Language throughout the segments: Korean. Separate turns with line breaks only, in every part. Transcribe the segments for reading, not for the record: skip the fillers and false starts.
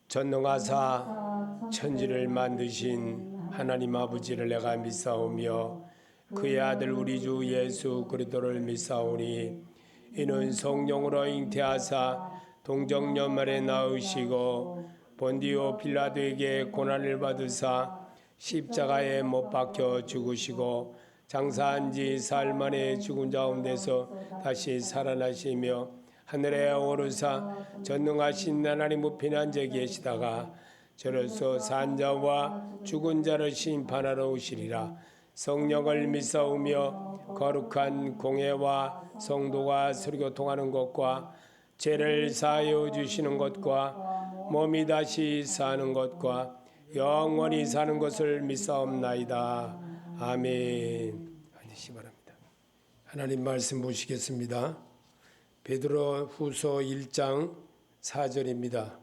전능하사 천지를 만드신 하나님 아버지를 내가 믿사오며 그의 아들 우리 주 예수 그리스도를 믿사오니 이는 성령으로 잉태하사 동정녀말에 낳으시고 본디오 빌라도에게 고난을 받으사 십자가에 못 박혀 죽으시고 장사한 지 사흘 만에 죽은 가운데서 다시 살아나시며 하늘에 오르사 전능하신 하나님 우편에 앉아 계시다가 저로서 산 자와 죽은 자를 심판하러 오시리라. 성령을 믿사오며 거룩한 공회와 성도가 설교 통하는 것과 죄를 사하여 주시는 것과 몸이 다시 사는 것과 영원히 사는 것을 믿사옵나이다. 아멘. 하시기 바랍니다. 하나님 말씀 보시겠습니다. 베드로 후서 1장 4절입니다.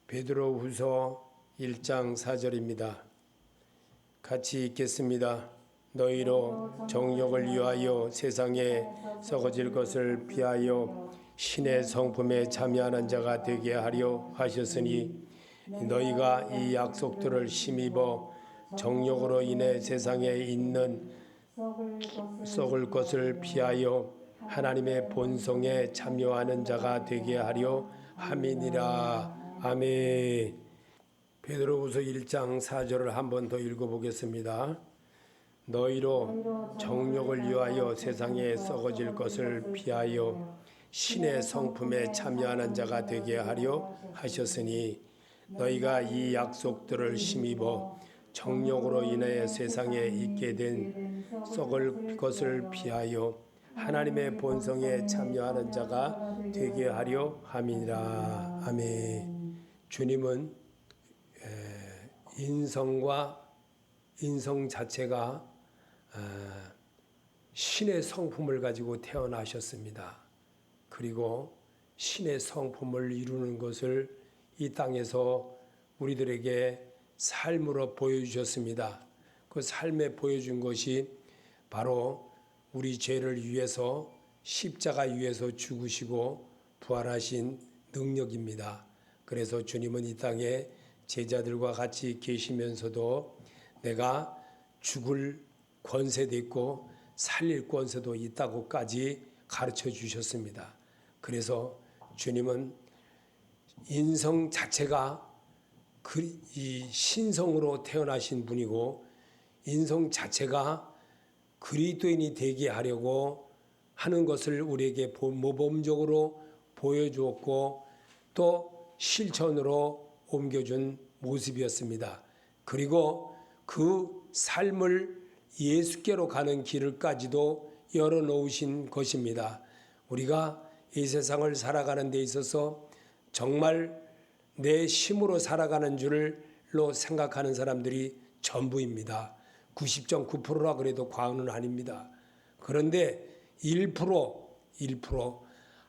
베드로 후서 1장 4절입니다. 같이 읽겠습니다. 너희로 정욕을 위하여 세상에 썩어질 것을 피하여 신의 성품에 참여하는 자가 되게 하려 하셨으니 너희가 이 약속들을 힘입어 정욕으로 인해 세상에 있는 썩을 것을 피하여 하나님의 본성에 참여하는 자가 되게 하려 함이니라. 아멘. 베드로후서 1장 4절을 한 번 더 읽어보겠습니다. 너희로 정욕을 위하여 세상에 썩어질 것을 피하여 신의 성품에 참여하는 자가 되게 하려 하셨으니 너희가 이 약속들을 힘입어 정욕으로 인하여 세상에 있게 된 썩을 것을 피하여 하나님의 본성에 참여하는 자가 되게 하려 함이니라. 아멘. 주님은 인성 자체가 신의 성품을 가지고 태어나셨습니다. 그리고 신의 성품을 이루는 것을 이 땅에서 우리들에게 삶으로 보여주셨습니다. 그 삶에 보여준 것이 바로 우리 죄를 위해서 십자가 위에서 죽으시고 부활하신 능력입니다. 그래서 주님은 이 땅에 제자들과 같이 계시면서도 내가 죽을 권세도 있고 살릴 권세도 있다고까지 가르쳐 주셨습니다. 그래서 주님은 인성 자체가 이 신성으로 태어나신 분이고 인성 자체가 그리스도인이 되게 하려고 하는 것을 우리에게 모범적으로 보여주었고 또 실천으로 옮겨준 모습이었습니다. 그리고 그 삶을 예수께로 가는 길을까지도 열어놓으신 것입니다. 우리가 이 세상을 살아가는 데 있어서 정말 내 힘으로 살아가는 줄로 생각하는 사람들이 전부입니다. 90.9%라 그래도 과언은 아닙니다. 그런데 1%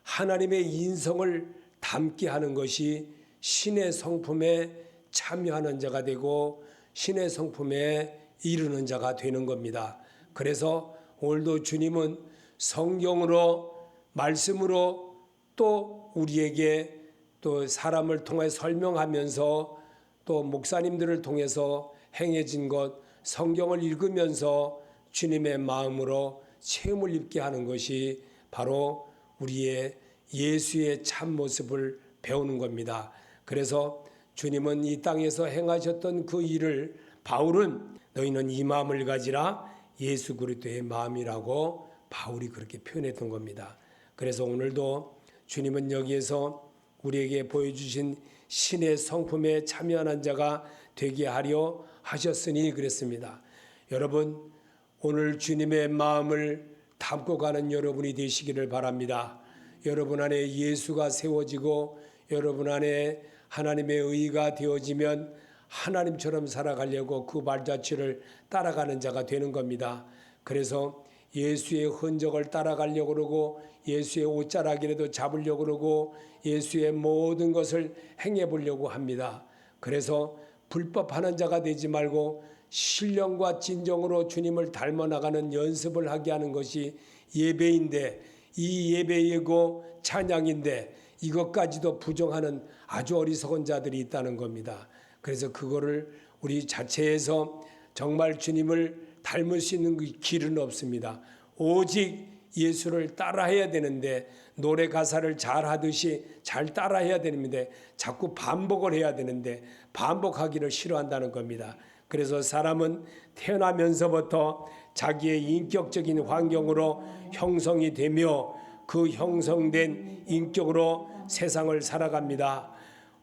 하나님의 인성을 담게 하는 것이 신의 성품에 참여하는 자가 되고 신의 성품에 이르는 자가 되는 겁니다. 그래서 오늘도 주님은 성경으로 말씀으로 또 우리에게 또 사람을 통해 설명하면서 또 목사님들을 통해서 행해진 것 성경을 읽으면서 주님의 마음으로 체험을 입게 하는 것이 바로 우리의 예수의 참모습을 배우는 겁니다. 그래서 주님은 이 땅에서 행하셨던 그 일을 바울은 너희는 이 마음을 가지라 예수 그리스도의 마음이라고 바울이 그렇게 표현했던 겁니다. 그래서 오늘도 주님은 여기에서 우리에게 보여주신 신의 성품에 참여하는 자가 되게 하려 하셨으니 그랬습니다. 여러분 오늘 주님의 마음을 담고 가는 여러분이 되시기를 바랍니다. 여러분 안에 예수가 세워지고 여러분 안에 하나님의 의가 되어지면 하나님처럼 살아가려고 그 발자취를 따라가는 자가 되는 겁니다. 그래서 예수의 흔적을 따라가려고 그러고 예수의 옷자락이라도 잡으려고 그러고 예수의 모든 것을 행해 보려고 합니다. 그래서 불법하는 자가 되지 말고 신령과 진정으로 주님을 닮아 나가는 연습을 하게 하는 것이 예배인데 이 예배이고 찬양인데 이것까지도 부정하는 아주 어리석은 자들이 있다는 겁니다. 그래서 그거를 우리 자체에서 정말 주님을 닮을 수 있는 그 길은 없습니다. 오직 예수를 따라해야 되는데, 노래 가사를 잘 하듯이 잘 따라해야 되는데 자꾸 반복을 해야 되는데 반복하기를 싫어한다는 겁니다. 그래서 사람은 태어나면서부터 자기의 인격적인 환경으로 형성이 되며 그 형성된 인격으로 세상을 살아갑니다.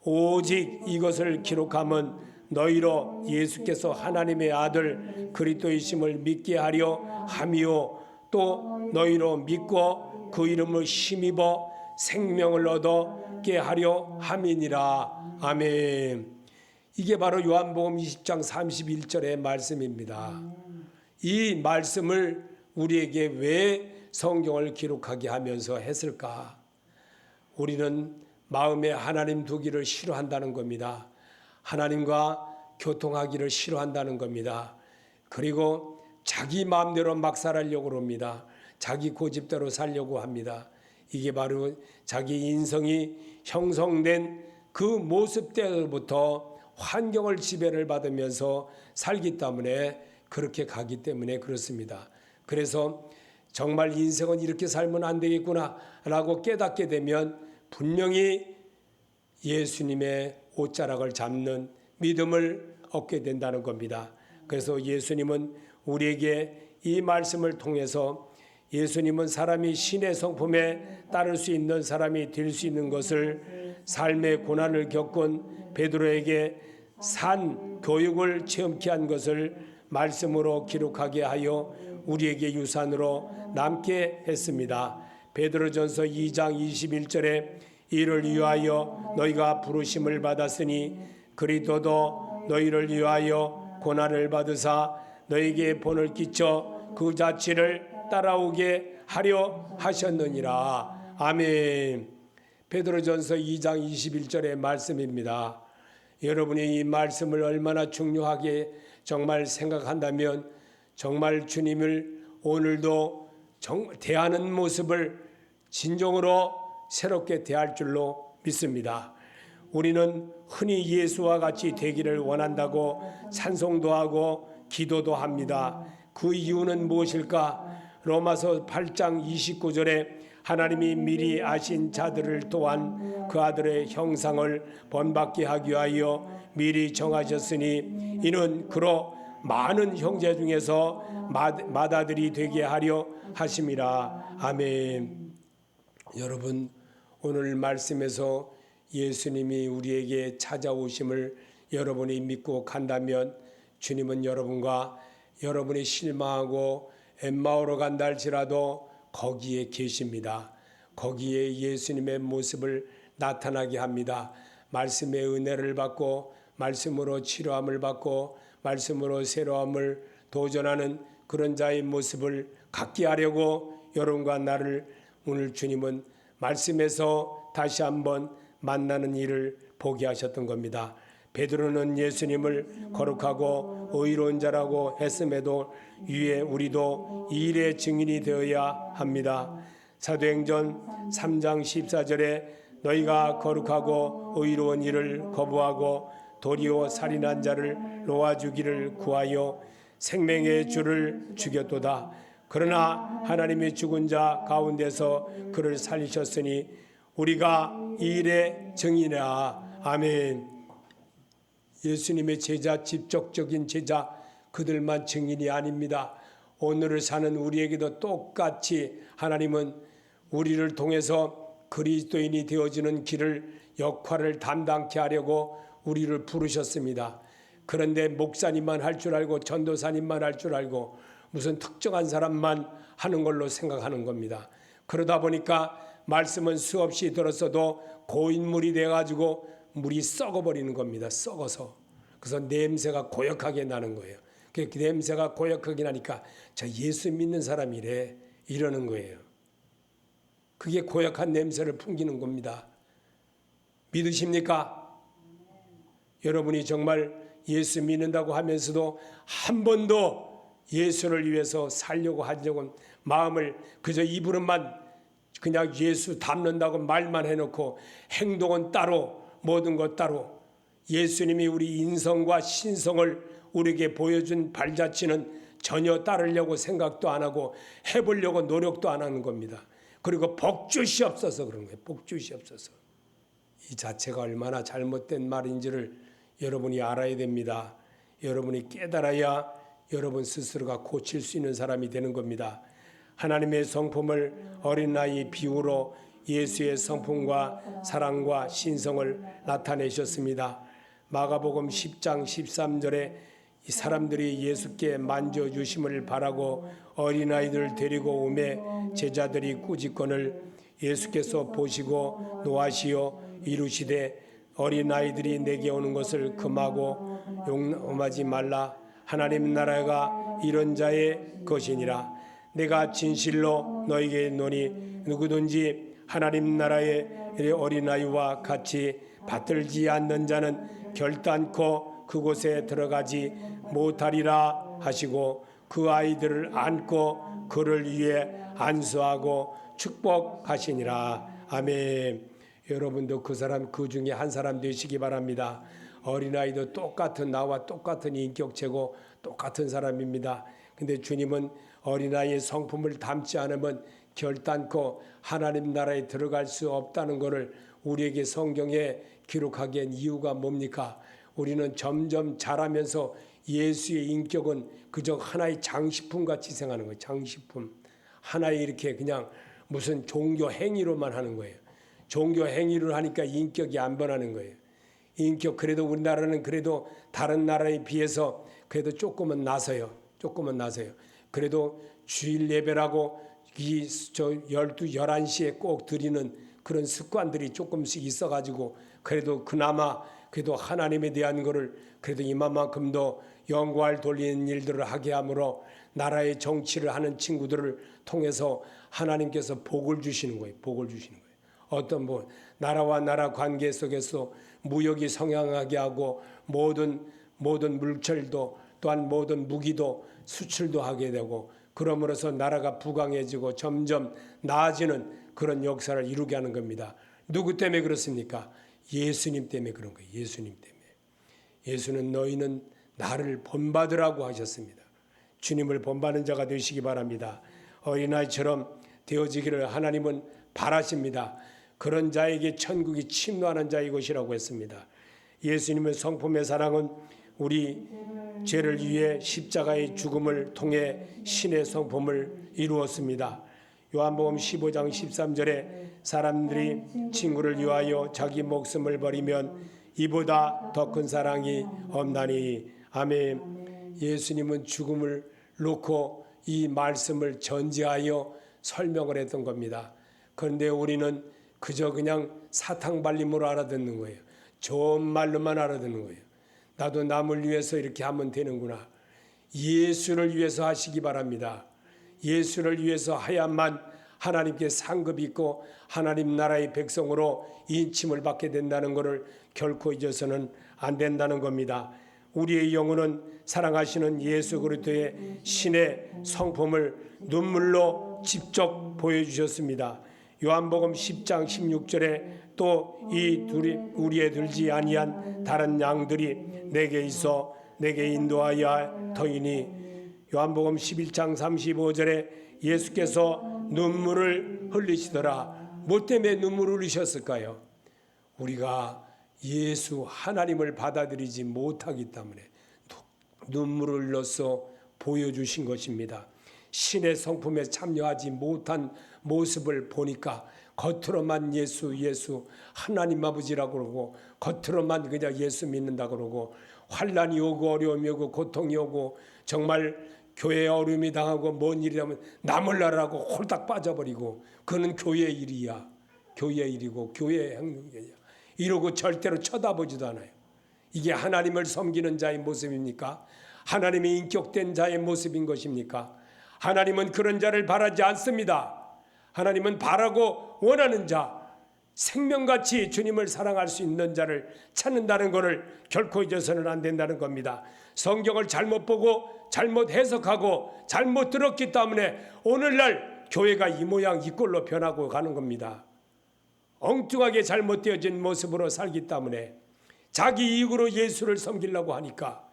오직 이것을 기록하면 너희로 예수께서 하나님의 아들 그리스도이심을 믿게 하려 함이요 또 너희로 믿고 그 이름을 힘입어 생명을 얻게 하려 함이니라. 아멘. 이게 바로 요한복음 20장 31절의 말씀입니다. 이 말씀을 우리에게 왜 성경을 기록하게 하면서 했을까? 우리는 마음에 하나님 두기를 싫어한다는 겁니다. 하나님과 교통하기를 싫어한다는 겁니다. 그리고 자기 마음대로 막 살려고 합니다. 자기 고집대로 살려고 합니다. 이게 바로 자기 인성이 형성된 그 모습 때부터 환경을 지배를 받으면서 살기 때문에 그렇게 가기 때문에 그렇습니다. 그래서 정말 인생은 이렇게 살면 안 되겠구나 라고 깨닫게 되면 분명히 예수님의 옷자락을 잡는 믿음을 얻게 된다는 겁니다. 그래서 예수님은 우리에게 이 말씀을 통해서 예수님은 사람이 신의 성품에 따를 수 있는 사람이 될 수 있는 것을 삶의 고난을 겪은 베드로에게 산 교육을 체험케 한 것을 말씀으로 기록하게 하여 우리에게 유산으로 남게 했습니다. 베드로전서 2장 21절에 이를 위하여 너희가 부르심을 받았으니 그리스도도 너희를 위하여 고난을 받으사 너희에게 본을 끼쳐 그 자취를 따라오게 하려 하셨느니라. 아멘. 베드로전서 2장 21절의 말씀입니다. 여러분이 이 말씀을 얼마나 중요하게 정말 생각한다면 정말 주님을 오늘도 대하는 모습을 진정으로 새롭게 대할 줄로 믿습니다. 우리는 흔히 예수와 같이 되기를 원한다고 찬송도 하고 기도도 합니다. 그 이유는 무엇일까? 로마서 8장 29절에 하나님이 미리 아신 자들을 또한 그 아들의 형상을 본받게 하기 위하여 미리 정하셨으니 이는 그로 많은 형제 중에서 맏아들이 되게 하려 하심이라. 아멘. 여러분, 오늘 말씀에서 예수님이 우리에게 찾아오심을 여러분이 믿고 간다면 주님은 여러분과 여러분이 실망하고 엠마오로 간다 할지라도 거기에 계십니다. 거기에 예수님의 모습을 나타나게 합니다. 말씀의 은혜를 받고 말씀으로 치료함을 받고 말씀으로 새로움을 도전하는 그런 자의 모습을 갖게 하려고 여러분과 나를 오늘 주님은 말씀에서 다시 한번 만나는 일을 보게 하셨던 겁니다. 베드로는 예수님을 거룩하고 의로운 자라고 했음에도 위에 우리도 이 일의 증인이 되어야 합니다. 사도행전 3장 14절에 너희가 거룩하고 의로운 일을 거부하고 도리어 살인한 자를 놓아주기를 구하여 생명의 주를 죽였도다. 그러나 하나님이 죽은 자 가운데서 그를 살리셨으니 우리가 이 일의 증인이라. 아멘. 예수님의 제자, 직접적인 제자, 그들만 증인이 아닙니다. 오늘을 사는 우리에게도 똑같이 하나님은 우리를 통해서 그리스도인이 되어지는 길을 역할을 담당케 하려고 우리를 부르셨습니다. 그런데 목사님만 할 줄 알고 전도사님만 할 줄 알고 무슨 특정한 사람만 하는 걸로 생각하는 겁니다. 그러다 보니까 말씀은 수없이 들었어도 고인물이 돼가지고 물이 썩어버리는 겁니다. 썩어서. 그래서 냄새가 고약하게 나는 거예요. 그 냄새가 고약하게 나니까 저 예수 믿는 사람이래 이러는 거예요. 그게 고약한 냄새를 풍기는 겁니다. 믿으십니까? 여러분이 정말 예수 믿는다고 하면서도 한 번도 예수를 위해서 살려고 하려고 마음을 그저 입으로만 그냥 예수 닮는다고 말만 해놓고 행동은 따로, 모든 것 따로. 예수님이 우리 인성과 신성을 우리에게 보여준 발자취는 전혀 따르려고 생각도 안 하고 해보려고 노력도 안 하는 겁니다. 그리고 복주시옵소서 그런 거예요. 복주시옵소서. 이 자체가 얼마나 잘못된 말인지를 여러분이 알아야 됩니다. 여러분이 깨달아야 여러분 스스로가 고칠 수 있는 사람이 되는 겁니다. 하나님의 성품을 어린 나이 비유로 예수의 성품과 사랑과 신성을 나타내셨습니다. 마가복음 10장 13절에 이 사람들이 예수께 만져주심을 바라고 어린아이들 데리고 오매 제자들이 꾸짖거늘 예수께서 보시고 노하시어 이루시되 어린아이들이 내게 오는 것을 금하고 용납하지 말라. 하나님 나라가 이런 자의 것이니라. 내가 진실로 너에게 이르노니 누구든지 하나님 나라의 어린아이와 같이 받들지 않는 자는 결단코 그곳에 들어가지 못하리라 하시고 그 아이들을 안고 그를 위해 안수하고 축복하시니라. 아멘. 여러분도 그 사람 그 중에 한 사람 되시기 바랍니다. 어린아이도 똑같은 나와 똑같은 인격체고 똑같은 사람입니다. 근데 주님은 어린아이의 성품을 담지 않으면 결단코 하나님 나라에 들어갈 수 없다는 것을 우리에게 성경에 기록하기엔 이유가 뭡니까? 우리는 점점 자라면서 예수의 인격은 그저 하나의 장식품 같이 생각하는 거예요. 장식품. 하나의 이렇게 그냥 무슨 종교 행위로만 하는 거예요. 종교 행위를 하니까 인격이 안 변하는 거예요. 인격, 그래도 우리나라는 그래도 다른 나라에 비해서 그래도 조금은 나서요. 조금은 나서요. 그래도 주일 예배라고 이 12, 11시에 꼭 드리는 그런 습관들이 조금씩 있어가지고 그래도 그나마 그래도 하나님에 대한 거를 그래도 이만큼도 영광을 돌리는 일들을 하게 함으로 나라의 정치를 하는 친구들을 통해서 하나님께서 복을 주시는 거예요. 복을 주시는 거예요. 어떤 분 나라와 나라 관계 속에서 무역이 성향하게 하고 모든 물철도 또한 모든 무기도 수출도 하게 되고 그러므로서 나라가 부강해지고 점점 나아지는 그런 역사를 이루게 하는 겁니다. 누구 때문에 그렇습니까? 예수님 때문에 그런 거예요. 예수님 때문에. 예수는 너희는 나를 본받으라고 하셨습니다. 주님을 본받는 자가 되시기 바랍니다. 어린아이처럼 되어지기를 하나님은 바라십니다. 그런 자에게 천국이 침노하는 자의 것이라고 했습니다. 예수님의 성품의 사랑은 우리 죄를 위해 십자가의 죽음을 통해 신의 성품을 이루었습니다. 요한복음 15장 13절에 사람들이 친구를 위하여 자기 목숨을 버리면 이보다 더 큰 사랑이 없나니. 아멘. 예수님은 죽음을 놓고 이 말씀을 전제하여 설명을 했던 겁니다. 그런데 우리는 그저 그냥 사탕발림으로 알아듣는 거예요. 좋은 말로만 알아듣는 거예요. 나도 남을 위해서 이렇게 하면 되는구나. 예수를 위해서 하시기 바랍니다. 예수를 위해서 하야만 하나님께 상급이 있고 하나님 나라의 백성으로 인침을 받게 된다는 것을 결코 잊어서는 안 된다는 겁니다. 우리의 영혼은 사랑하시는 예수 그리스도의 신의 성품을 눈물로 직접 보여주셨습니다. 요한복음 10장 16절에 또 이 둘이 우리에 들지 아니한 다른 양들이 내게 있어 내게 인도하여 터이니. 요한복음 11장 35절에 예수께서 눈물을 흘리시더라. 뭐 때문에 눈물을 흘리셨을까요? 우리가 예수 하나님을 받아들이지 못하기 때문에 눈물을 흘려서 보여주신 것입니다. 신의 성품에 참여하지 못한 모습을 보니까 겉으로만 예수 하나님 아버지라고 그러고 겉으로만 그냥 예수 믿는다고 그러고 환난이 오고 어려움이 오고 고통이 오고 정말 교회에 어려움이 당하고 뭔 일이 나면 남을 나라고 홀딱 빠져버리고 그는 교회의 일이야. 교회의 일이고 교회의 행동이야. 이러고 절대로 쳐다보지도 않아요. 이게 하나님을 섬기는 자의 모습입니까? 하나님의 인격된 자의 모습인 것입니까? 하나님은 그런 자를 바라지 않습니다. 하나님은 바라고 원하는 자, 생명같이 주님을 사랑할 수 있는 자를 찾는다는 것을 결코 잊어서는 안 된다는 겁니다. 성경을 잘못 보고 잘못 해석하고 잘못 들었기 때문에 오늘날 교회가 이 모양 이 꼴로 변하고 가는 겁니다. 엉뚱하게 잘못되어진 모습으로 살기 때문에 자기 이익으로 예수를 섬기려고 하니까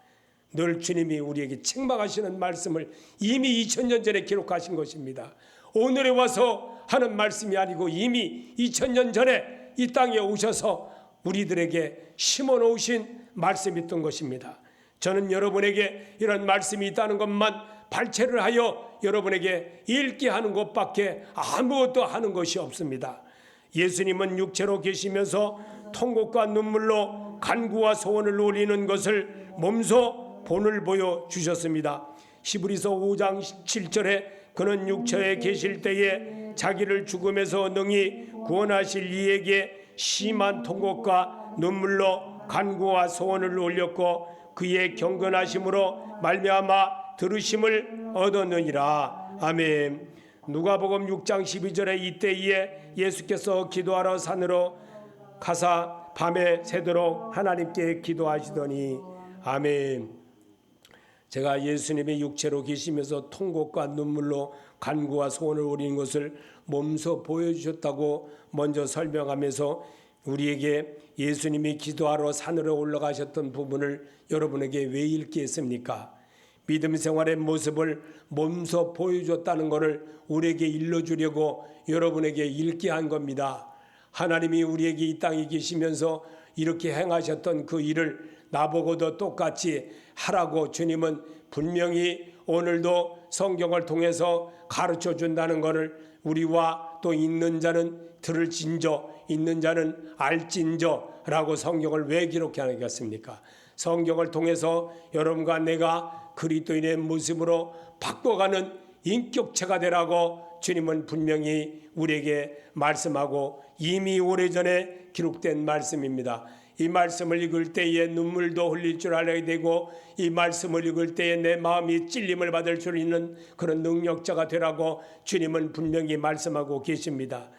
늘 주님이 우리에게 책망하시는 말씀을 이미 2000년 전에 기록하신 것입니다. 오늘에 와서 하는 말씀이 아니고 이미 2000년 전에 이 땅에 오셔서 우리들에게 심어놓으신 말씀이 있던 것입니다. 저는 여러분에게 이런 말씀이 있다는 것만 발췌를 하여 여러분에게 읽게 하는 것밖에 아무것도 하는 것이 없습니다. 예수님은 육체로 계시면서 통곡과 눈물로 간구와 소원을 올리는 것을 몸소 본을 보여주셨습니다. 히브리서 5장 7절에 그는 육체에 계실 때에 자기를 죽음에서 능히 구원하실 이에게 심한 통곡과 눈물로 간구와 소원을 올렸고 그의 경건하심으로 말미암아 들으심을 얻었느니라. 아멘. 누가복음 6장 12절에 이때에 예수께서 기도하러 산으로 가사 밤에 새도록 하나님께 기도하시더니 아멘. 제가 예수님의 육체로 계시면서 통곡과 눈물로 간구와 소원을 올리는 것을 몸소 보여주셨다고 먼저 설명하면서 우리에게 예수님이 기도하러 산으로 올라가셨던 부분을 여러분에게 왜 읽게 했습니까? 믿음 생활의 모습을 몸소 보여줬다는 것을 우리에게 일러주려고 여러분에게 읽게 한 겁니다. 하나님이 우리에게 이 땅에 계시면서 이렇게 행하셨던 그 일을 나보고도 똑같이 하라고 주님은 분명히 오늘도 성경을 통해서 가르쳐 준다는 것을 우리와 또 있는 자는 들을진저 있는 자는 알진저라고 성경을 왜 기록해 하겠습니까? 성경을 통해서 여러분과 내가 그리스도인의 모습으로 바꿔가는 인격체가 되라고 주님은 분명히 우리에게 말씀하고 이미 오래전에 기록된 말씀입니다. 이 말씀을 읽을 때에 눈물도 흘릴 줄 알아야 되고 이 말씀을 읽을 때에 내 마음이 찔림을 받을 줄 있는 그런 능력자가 되라고 주님은 분명히 말씀하고 계십니다.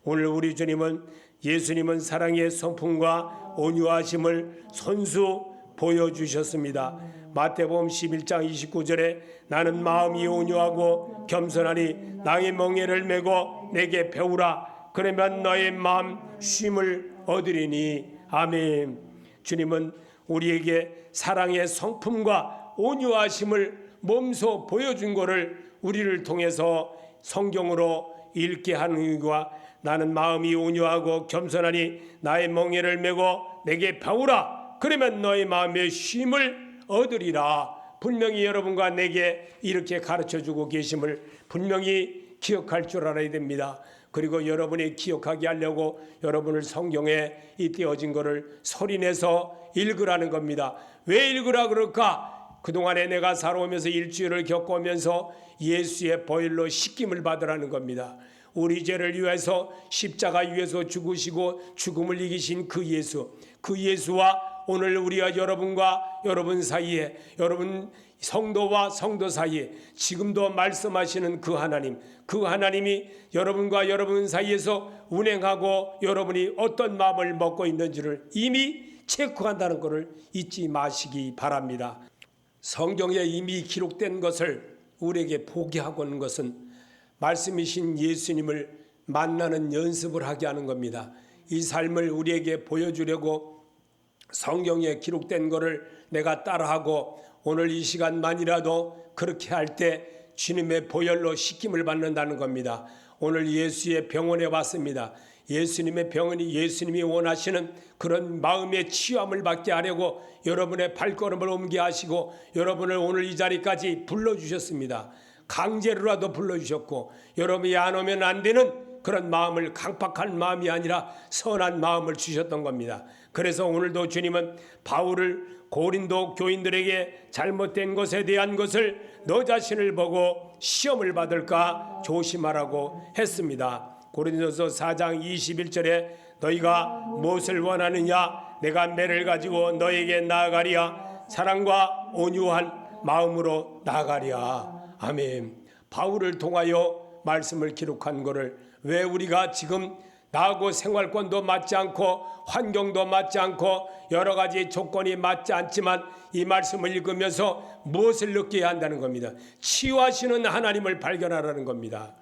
오늘 우리 주님은 예수님은 사랑의 성품과 온유하심을 손수 보여주셨습니다. 마태복음 11장 29절에 나는 마음이 온유하고 겸손하니 나의 멍에를 메고 내게 배우라 그러면 너의 마음 쉼을 얻으리니 아멘. 주님은 우리에게 사랑의 성품과 온유하심을 몸소 보여준 것을 우리를 통해서 성경으로 읽게 하는 것과 나는 마음이 온유하고 겸손하니 나의 멍에를 메고 내게 배우라 그러면 너의 마음의 쉼을 얻으리라. 분명히 여러분과 내게 이렇게 가르쳐주고 계심을 분명히 기억할 줄 알아야 됩니다. 그리고 여러분이 기억하게 하려고 여러분을 성경에 이 띄어진 것을 소리내서 읽으라는 겁니다. 왜 읽으라 그럴까? 그동안에 내가 살아오면서 일주일을 겪어오면서 예수의 보혈로 씻김을 받으라는 겁니다. 우리 죄를 위해서 십자가 위에서 죽으시고 죽음을 이기신 그 예수와 오늘 우리와 여러분과 여러분 사이에 여러분 성도와 성도 사이에 지금도 말씀하시는 그 하나님이 여러분과 여러분 사이에서 운행하고 여러분이 어떤 마음을 먹고 있는지를 이미 체크한다는 것을 잊지 마시기 바랍니다. 성경에 이미 기록된 것을 우리에게 보게 하고 있는 것은 말씀이신 예수님을 만나는 연습을 하게 하는 겁니다. 이 삶을 우리에게 보여주려고 성경에 기록된 것을 내가 따라하고 오늘 이 시간만이라도 그렇게 할 때 주님의 보혈로 씻김을 받는다는 겁니다. 오늘 예수의 병원에 왔습니다. 예수님의 병원이 예수님이 원하시는 그런 마음의 치유함을 받게 하려고 여러분의 발걸음을 옮게 하시고 여러분을 오늘 이 자리까지 불러주셨습니다. 강제로라도 불러주셨고 여러분이 안 오면 안 되는 그런 마음을 강팍한 마음이 아니라 선한 마음을 주셨던 겁니다. 그래서 오늘도 주님은 바울을 고린도 교인들에게 잘못된 것에 대한 것을 너 자신을 보고 시험을 받을까 조심하라고 했습니다. 고린도서 4장 21절에 너희가 무엇을 원하느냐 내가 매를 가지고 너에게 나아가리야 사랑과 온유한 마음으로 나아가리야. 아멘. 바울을 통하여 말씀을 기록한 것을 왜 우리가 지금 나하고 생활권도 맞지 않고 환경도 맞지 않고 여러 가지 조건이 맞지 않지만 이 말씀을 읽으면서 무엇을 느껴야 한다는 겁니다. 치유하시는 하나님을 발견하라는 겁니다.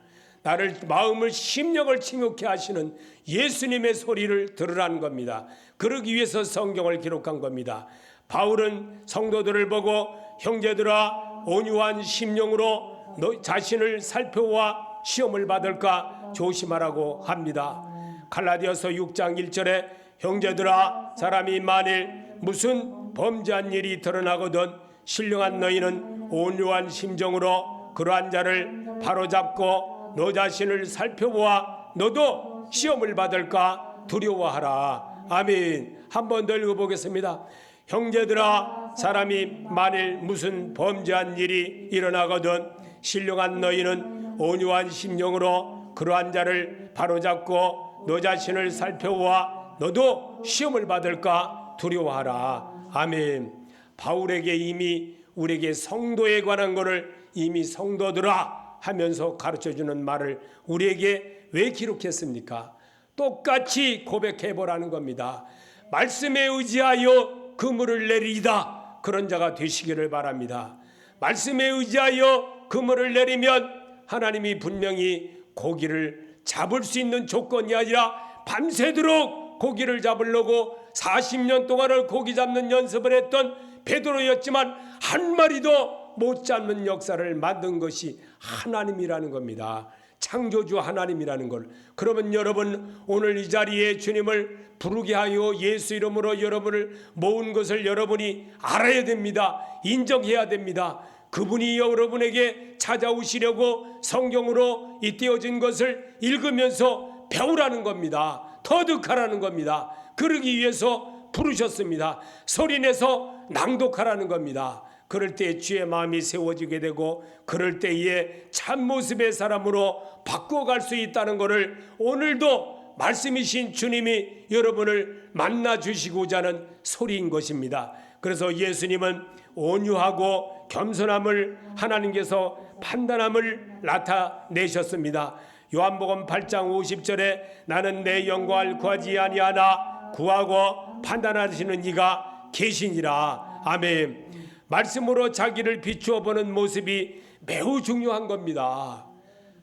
나를 마음을 심령을 침묵케 하시는 예수님의 소리를 들으라는 겁니다. 그러기 위해서 성경을 기록한 겁니다. 바울은 성도들을 보고 형제들아 온유한 심령으로 너 자신을 살펴와 시험을 받을까 조심하라고 합니다. 갈라디아서 6장 1절에 형제들아 사람이 만일 무슨 범죄한 일이 드러나거든 신령한 너희는 온유한 심정으로 그러한 자를 바로잡고 너 자신을 살펴보아 너도 시험을 받을까 두려워하라. 아멘. 한 번 더 읽어보겠습니다. 형제들아 사람이 만일 무슨 범죄한 일이 일어나거든 신령한 너희는 온유한 심령으로 그러한 자를 바로잡고 너 자신을 살펴보아 너도 시험을 받을까 두려워하라. 아멘. 바울에게 이미 우리에게 성도에 관한 것을 이미 성도들아 하면서 가르쳐주는 말을 우리에게 왜 기록했습니까? 똑같이 고백해보라는 겁니다. 말씀에 의지하여 그물을 내리이다. 그런 자가 되시기를 바랍니다. 말씀에 의지하여 그물을 내리면 하나님이 분명히 고기를 잡을 수 있는 조건이 아니라 밤새도록 고기를 잡으려고 40년 동안을 고기 잡는 연습을 했던 베드로였지만 한 마리도 못 잡는 역사를 만든 것이 하나님이라는 겁니다. 창조주 하나님이라는 걸. 그러면 여러분 오늘 이 자리에 주님을 부르게 하여 예수 이름으로 여러분을 모은 것을 여러분이 알아야 됩니다. 인정해야 됩니다. 그분이 여러분에게 찾아오시려고 성경으로 이 띄어진 것을 읽으면서 배우라는 겁니다. 터득하라는 겁니다. 그러기 위해서 부르셨습니다. 소리내서 낭독하라는 겁니다. 그럴 때 주의 마음이 세워지게 되고 그럴 때에 참모습의 사람으로 바꿔갈 수 있다는 것을 오늘도 말씀이신 주님이 여러분을 만나 주시고자 하는 소리인 것입니다. 그래서 예수님은 온유하고 겸손함을 하나님께서 판단함을 나타내셨습니다. 요한복음 8장 50절에 나는 내 영광을 구하지 아니하나 구하고 판단하시는 이가 계시니라. 아멘. 말씀으로 자기를 비추어 보는 모습이 매우 중요한 겁니다.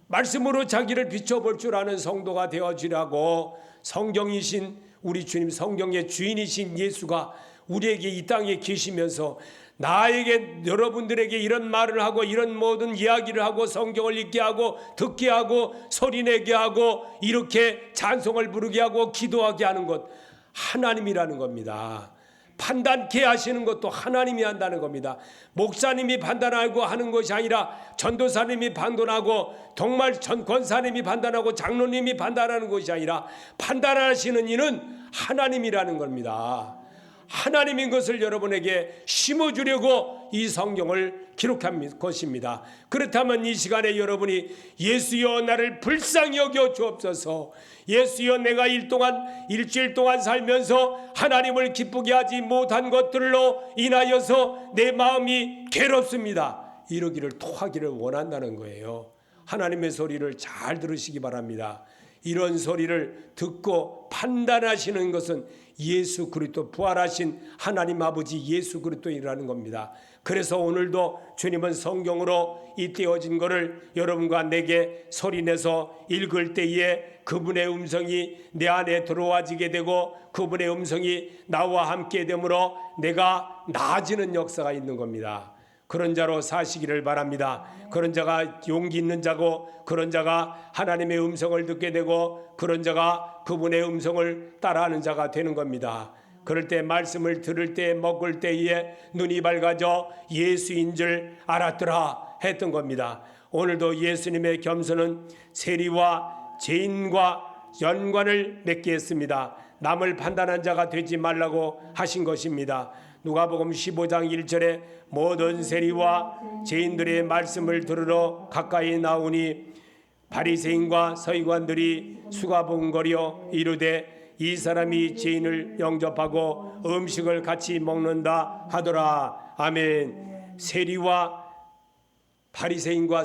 말씀으로 자기를 비추어 볼 줄 아는 성도가 되어주라고 성경이신 우리 주님, 성경의 주인이신 예수가 우리에게 이 땅에 계시면서 나에게 여러분들에게 이런 말을 하고 이런 모든 이야기를 하고 성경을 읽게 하고 듣게 하고 소리내게 하고 이렇게 찬송을 부르게 하고 기도하게 하는 것 하나님이라는 겁니다. 판단케 하시는 것도 하나님이 한다는 겁니다. 목사님이 판단하고 하는 것이 아니라 전도사님이 판단하고 정말 권사님이 판단하고 장로님이 판단하는 것이 아니라 판단하시는 이는 하나님이라는 겁니다. 하나님인 것을 여러분에게 심어주려고 이 성경을 기록한 것입니다. 그렇다면 이 시간에 여러분이 예수여 나를 불쌍히 여겨 주옵소서, 예수여 내가 일주일 동안 살면서 하나님을 기쁘게 하지 못한 것들로 인하여서 내 마음이 괴롭습니다, 이러기를 토하기를 원한다는 거예요. 하나님의 소리를 잘 들으시기 바랍니다. 이런 소리를 듣고 판단하시는 것은 예수 그리스도 부활하신 하나님 아버지 예수 그리스도이라는 겁니다. 그래서 오늘도 주님은 성경으로 이 띄어진 것을 여러분과 내게 소리내서 읽을 때에 그분의 음성이 내 안에 들어와지게 되고 그분의 음성이 나와 함께 되므로 내가 나아지는 역사가 있는 겁니다. 그런 자로 사시기를 바랍니다. 그런 자가 용기 있는 자고 그런 자가 하나님의 음성을 듣게 되고 그런 자가 그분의 음성을 따라하는 자가 되는 겁니다. 그럴 때 말씀을 들을 때 먹을 때에 눈이 밝아져 예수인 줄 알았더라 했던 겁니다. 오늘도 예수님의 겸손은 세리와 죄인과 연관을 맺게 했습니다. 남을 판단한 자가 되지 말라고 하신 것입니다. 누가복음 15장 1절에 모든 세리와 죄인들의 말씀을 들으러 가까이 나오니 바리새인과 서기관들이 수가봉거려 이르되 이 사람이 죄인을 영접하고 음식을 같이 먹는다 하더라. 아멘. 세리와 바리새인과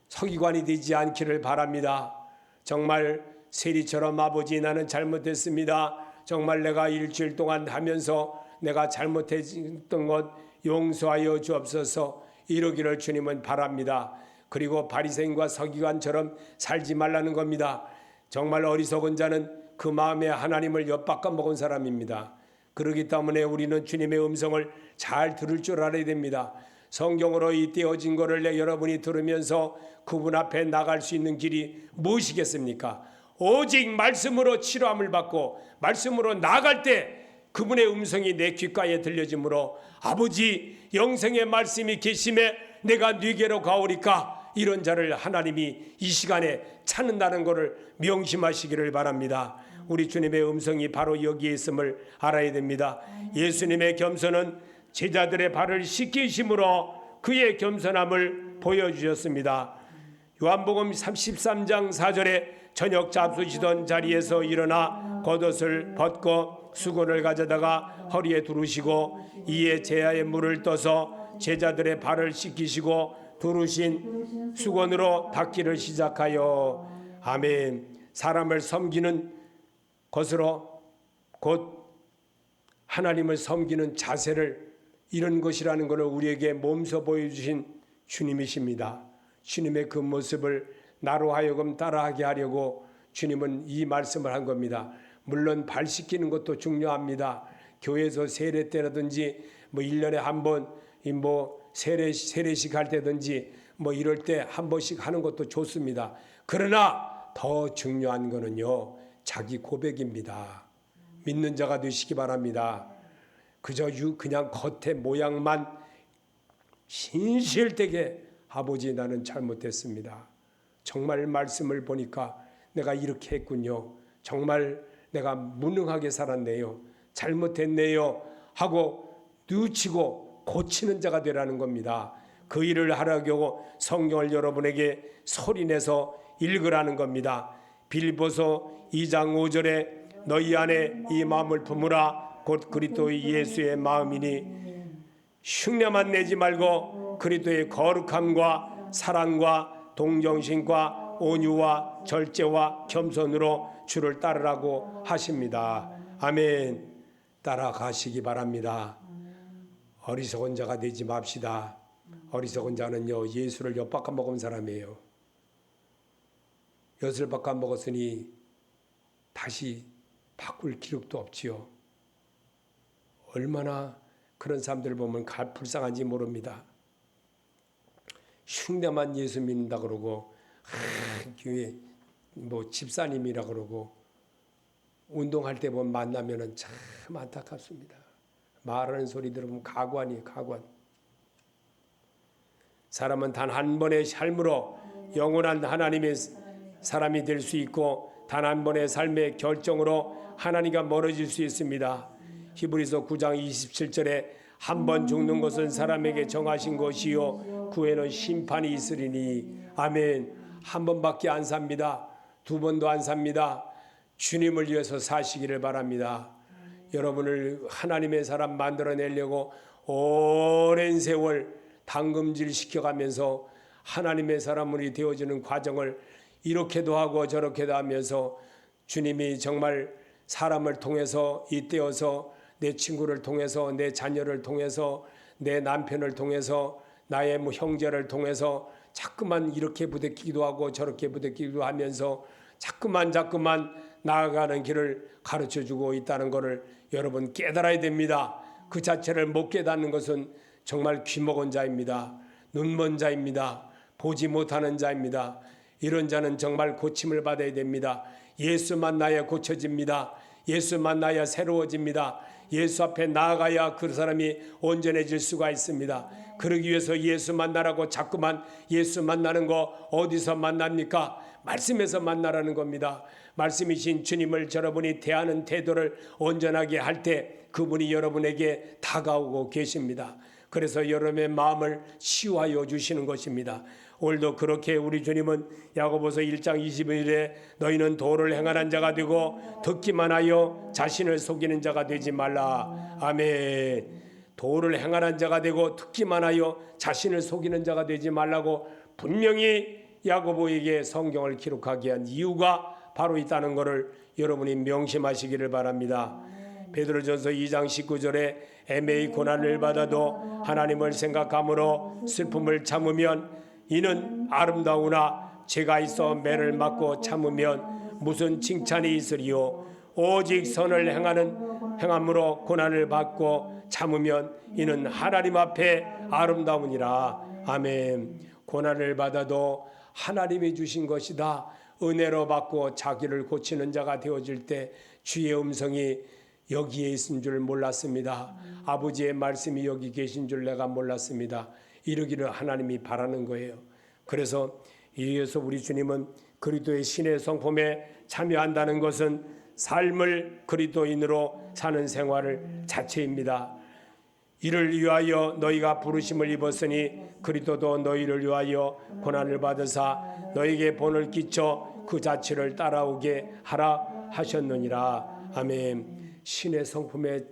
서기관이 되지 않기를 바랍니다. 정말 세리처럼 아버지 나는 잘못했습니다. 정말 내가 일주일 동안 하면서 내가 잘못했던 것 용서하여 주옵소서 이러기를 주님은 바랍니다. 그리고 바리새인과 서기관처럼 살지 말라는 겁니다. 정말 어리석은 자는 그 마음에 하나님을 엿바꿔 먹은 사람입니다. 그렇기 때문에 우리는 주님의 음성을 잘 들을 줄 알아야 됩니다. 성경으로 이 떼어진 것을 여러분이 들으면서 그분 앞에 나갈 수 있는 길이 무엇이겠습니까? 오직 말씀으로 치료함을 받고 말씀으로 나갈 때 그분의 음성이 내 귓가에 들려지므로 아버지 영생의 말씀이 계심에 내가 네게로 가오리까, 이런 자를 하나님이 이 시간에 찾는다는 것을 명심하시기를 바랍니다. 우리 주님의 음성이 바로 여기에 있음을 알아야 됩니다. 예수님의 겸손은 제자들의 발을 씻기심으로 그의 겸손함을 보여주셨습니다. 요한복음 33장 4절에 저녁 잡수시던 자리에서 일어나 겉옷을 벗고 수건을 가져다가 허리에 두르시고 이에 제아의 물을 떠서 제자들의 발을 씻기시고 두르신 수건으로 닦기를 시작하여 아멘. 사람을 섬기는 것으로 곧 하나님을 섬기는 자세를 이런 것이라는 것을 우리에게 몸소 보여주신 주님이십니다. 주님의 그 모습을 나로 하여금 따라하게 하려고 주님은 이 말씀을 한 겁니다. 물론 발 씻기는 것도 중요합니다. 교회에서 세례 때라든지 1년에 한 번 세례식 할 때든지 이럴 때 한 번씩 하는 것도 좋습니다. 그러나 더 중요한 거는요, 자기 고백입니다. 믿는 자가 되시기 바랍니다. 그저 그냥 겉의 모양만 신실되게 아버지 나는 잘못했습니다. 정말 말씀을 보니까 내가 이렇게 했군요. 정말 내가 무능하게 살았네요. 잘못했네요 하고 뉘우치고 고치는 자가 되라는 겁니다. 그 일을 하려고 성경을 여러분에게 소리내서 읽으라는 겁니다. 빌보서 2장 5절에 너희 안에 이 마음을 품으라 곧 그리스도의 예수의 마음이니 흉내만 내지 말고 그리스도의 거룩함과 사랑과 동정심과 온유와 절제와 겸손으로 주를 따르라고 하십니다. 아멘. 따라가시기 바랍니다. 어리석은 자가 되지 맙시다. 어리석은 자는요, 예수를 엿바꿔 먹은 사람이에요. 엿을 바꿔 먹었으니 다시 바꿀 기력도 없지요. 얼마나 그런 사람들 보면 불쌍한지 모릅니다. 흉내만 예수 믿는다 그러고 교회 집사님이라 그러고 운동할 때 보면 만나면은 참 안타깝습니다. 말하는 소리 들으면 가관이에요, 가관. 사람은 단 한 번의 삶으로 영원한 하나님의 사람이 될 수 있고 단 한 번의 삶의 결정으로 하나님과 멀어질 수 있습니다. 히브리서 9장 27절에 한 번 죽는 것은 사람에게 정하신 것이요 그 후에는 심판이 있으리니 아멘. 한 번밖에 안 삽니다. 두 번도 안 삽니다. 주님을 위해서 사시기를 바랍니다. 여러분을 하나님의 사람 만들어내려고 오랜 세월 당금질 시켜가면서 하나님의 사람으로 되어지는 과정을 이렇게도 하고 저렇게도 하면서 주님이 정말 사람을 통해서 이때어서 내 친구를 통해서 내 자녀를 통해서 내 남편을 통해서 나의 형제를 통해서 자꾸만 이렇게 부대끼기도 하고 저렇게 부대끼기도 하면서 자꾸만 나아가는 길을 가르쳐주고 있다는 것을 여러분 깨달아야 됩니다. 그 자체를 못 깨닫는 것은 정말 귀먹은 자입니다. 눈먼 자입니다. 보지 못하는 자입니다. 이런 자는 정말 고침을 받아야 됩니다. 예수 만나야 고쳐집니다. 예수 만나야 새로워집니다. 예수 앞에 나아가야 그 사람이 온전해질 수가 있습니다. 그러기 위해서 예수 만나라고 자꾸만 예수 만나는 거 어디서 만납니까? 말씀에서 만나라는 겁니다. 말씀이신 주님을 여러분이 대하는 태도를 온전하게 할 때 그분이 여러분에게 다가오고 계십니다. 그래서 여러분의 마음을 치유하여 주시는 것입니다. 오늘도 그렇게 우리 주님은 야고보서 1장 21절에 너희는 도를 행하는 자가 되고 듣기만 하여 자신을 속이는 자가 되지 말라. 아멘. 도를 행하는 자가 되고 듣기만 하여 자신을 속이는 자가 되지 말라고 분명히 야고보에게 성경을 기록하게 한 이유가 바로 있다는 것을 여러분이 명심하시기를 바랍니다. 베드로전서 2장 19절에 애매히 고난을 받아도 하나님을 생각함으로 슬픔을 참으면
이는 아름다우나 죄가 있어 매를 맞고 참으면 무슨 칭찬이 있으리요. 오직 선을 행함으로 고난을 받고 참으면 이는 하나님 앞에 아름다우니라. 아멘. 고난을 받아도 하나님이 주신 것이다. 은혜로 받고 자기를 고치는 자가 되어질 때 주의 음성이 여기에 있은 줄 몰랐습니다. 아버지의 말씀이 여기 계신 줄 내가 몰랐습니다. 이러기를 하나님이 바라는 거예요. 그래서 이에서 우리 주님은 그리스도의 신의 성품에 참여한다는 것은 삶을 그리스도인으로 사는 생활을 자체입니다. 이를 위하여 너희가 부르심을 입었으니 그리스도도 너희를 위하여 고난을 받으사 너희에게 본을 끼쳐 그 자체를 따라오게 하라 하셨느니라. 아멘. 신의 성품의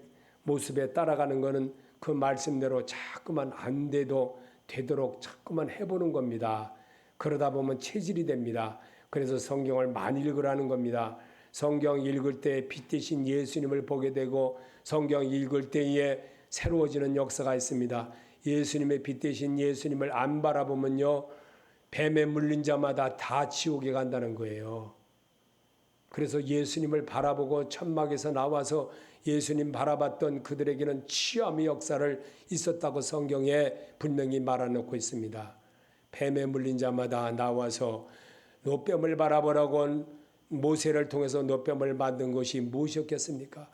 모습에 따라가는 것은 그 말씀대로 자꾸만 안 돼도 되도록 자꾸만 해보는 겁니다. 그러다 보면 체질이 됩니다. 그래서 성경을 많이 읽으라는 겁니다. 성경 읽을 때 빛 대신 예수님을 보게 되고 성경 읽을 때에 새로워지는 역사가 있습니다. 예수님의 빛 대신 예수님을 안 바라보면요, 뱀에 물린 자마다 다 지옥에 간다는 거예요. 그래서 예수님을 바라보고 천막에서 나와서 예수님 바라봤던 그들에게는 취함의 역사를 있었다고 성경에 분명히 말해놓고 있습니다. 뱀에 물린 자마다 나와서 노뱀을 바라보라고 모세를 통해서 노뱀을 만든 것이 무엇이었겠습니까?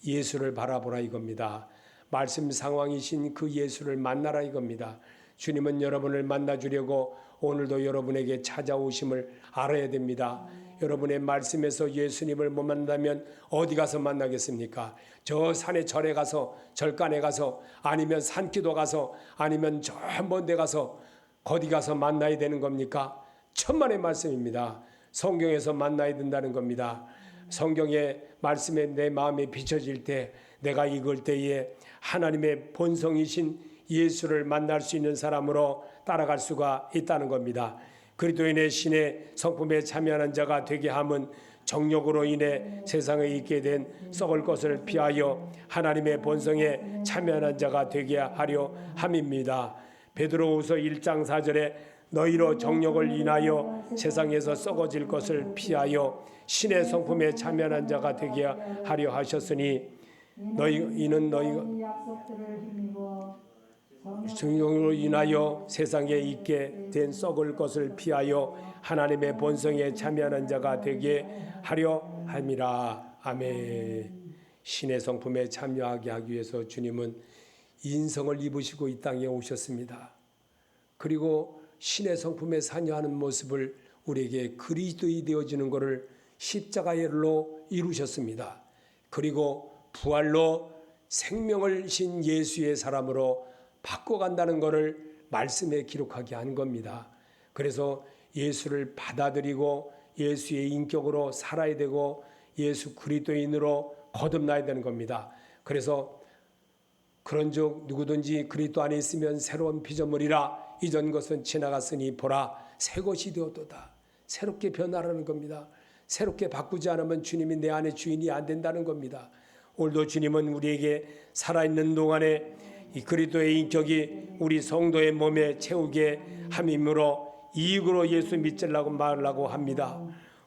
예수를 바라보라 이겁니다. 말씀 상황이신 그 예수를 만나라 이겁니다. 주님은 여러분을 만나주려고 오늘도 여러분에게 찾아오심을 알아야 됩니다. 여러분의 말씀에서 예수님을 못 만나면 어디 가서 만나겠습니까? 저 산에 절에 가서 절간에 가서 아니면 산기도 가서 아니면 저 먼 데 가서 어디 가서 만나야 되는 겁니까? 천만의 말씀입니다. 성경에서 만나야 된다는 겁니다. 성경의 말씀에 내 마음에 비춰질 때 내가 읽을 때에 하나님의 본성이신 예수를 만날 수 있는 사람으로 따라갈 수가 있다는 겁니다. 그리스도인의 신의 성품에 참여하는 자가 되게 함은 정욕으로 인해 세상에 있게 된 썩을 것을 피하여 하나님의 본성에 참여하는 자가 되게 하려 함입니다. 베드로후서 1장 4절에 너희로 정욕을 인하여 세상에서 썩어질 것을 피하여 신의 성품에 참여하는 자가 되게 하려 하셨으니 이는 너희가 정욕으로 인하여 세상에 있게 된 썩을 것을 피하여 하나님의 본성에 참여하는 자가 되게 하려 함이라. 아멘. 신의 성품에 참여하게 하기 위해서 주님은 인성을 입으시고 이 땅에 오셨습니다. 그리고 신의 성품에 참여하는 모습을 우리에게 그리스도이 되어지는 것을 십자가로 이루셨습니다. 그리고 부활로 생명을 신 예수의 사람으로 바꿔간다는 것을 말씀에 기록하게 한 겁니다. 그래서 예수를 받아들이고 예수의 인격으로 살아야 되고 예수 그리스도인으로 거듭나야 되는 겁니다. 그래서 그런즉 누구든지 그리스도 안에 있으면 새로운 피조물이라 이전 것은 지나갔으니 보라 새 것이 되었도다. 새롭게 변화라는 겁니다. 새롭게 바꾸지 않으면 주님이 내 안에 주인이 안 된다는 겁니다. 오늘도 주님은 우리에게 살아있는 동안에 이 그리스도의 인격이 우리 성도의 몸에 채우게 함이므로 이익으로 예수 믿으려고 말하려고 합니다.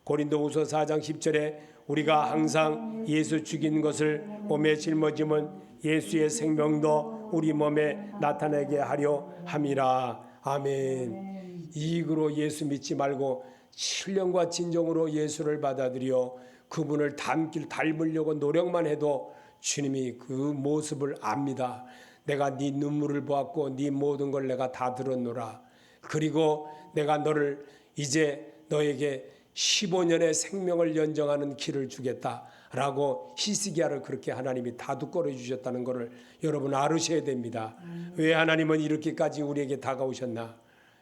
고린도후서 4장 10절에 우리가 항상 예수 죽인 것을 몸에 짊어지면 예수의 생명도 우리 몸에 나타내게 하려 함이라. 아멘. 이익으로 예수 믿지 말고 신령과 진정으로 예수를 받아들여 그분을 닮으려고 노력만 해도 주님이 그 모습을 압니다. 내가 네 눈물을 보았고 네 모든 걸 내가 다 들었노라. 그리고 내가 너를 이제 너에게 15년의 생명을 연정하는 길을 주겠다라고 히스기야를 그렇게 하나님이 다독거려 주셨다는 것을 여러분 알으셔야 됩니다. 왜 하나님은 이렇게까지 우리에게 다가오셨나?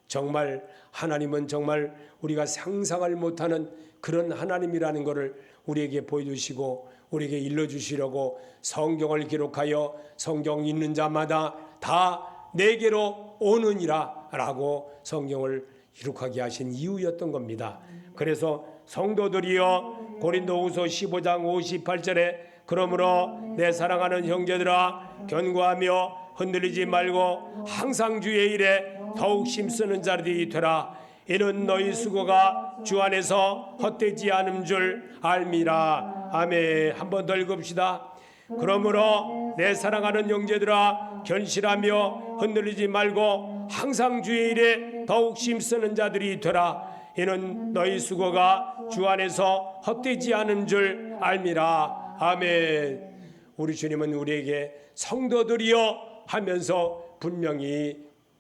정말 하나님은 정말 우리가 상상을 못하는 그런 하나님이라는 것을 우리에게 보여주시고 우리에게 일러주시려고 성경을 기록하여 성경 읽는 자마다 다 내게로 오느니라 라고 성경을 기록하게 하신 이유였던 겁니다. 그래서 성도들이여 고린도후서 15장 58절에 그러므로 내 사랑하는 형제들아 견고하며 흔들리지 말고 항상 주의 일에 더욱 힘쓰는 자들이 되라. 이는 너희 수고가 주 안에서 헛되지 않음 줄 알미라. 아멘. 한 번 더 읽읍시다. 그러므로 내 사랑하는 형제들아, 견실하며 흔들리지 말고 항상 주의 일에 더욱 힘쓰는 자들이 되라. 이는 너희 수고가 주 안에서 헛되지 않은 줄 알미라. 아멘. 우리 주님은 우리에게 성도들이여 하면서 분명히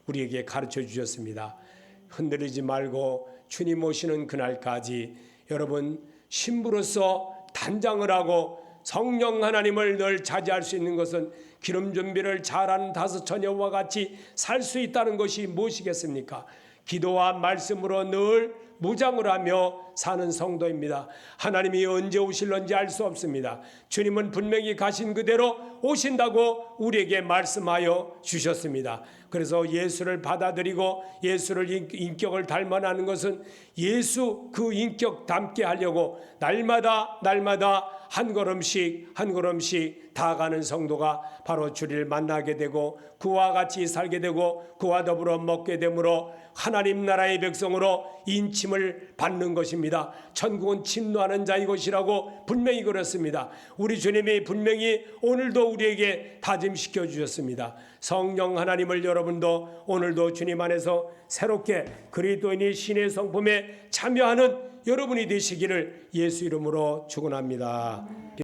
우리에게 가르쳐 주셨습니다. 흔들리지 말고 주님 오시는 그날까지 여러분 신부로서 단장을 하고 성령 하나님을 늘 차지할 수 있는 것은 기름 준비를 잘하는 다섯 처녀와 같이 살 수 있다는 것이 무엇이겠습니까? 기도와 말씀으로 늘 무장을 하며 사는 성도입니다. 하나님이 언제 오실런지 알 수 없습니다. 주님은 분명히 가신 그대로 오신다고 우리에게 말씀하여 주셨습니다. 그래서 예수를 받아들이고 예수를 인격을 닮아나는 것은 예수 그 인격 닮게 하려고 날마다 한 걸음씩 다가가는 성도가 바로 주를 만나게 되고 그와 같이 살게 되고 그와 더불어 먹게 되므로 하나님 나라의 백성으로 인침을 받는 것입니다. 천국은 침노하는 자의 것이라고 분명히 그렇습니다. 우리 주님이 분명히 오늘도 우리에게 다짐시켜 주셨습니다. 성령 하나님을 여러분도 오늘도 주님 안에서 새롭게 그리스도인이 신의 성품에 참여하는 여러분이 되시기를 예수 이름으로 축원합니다.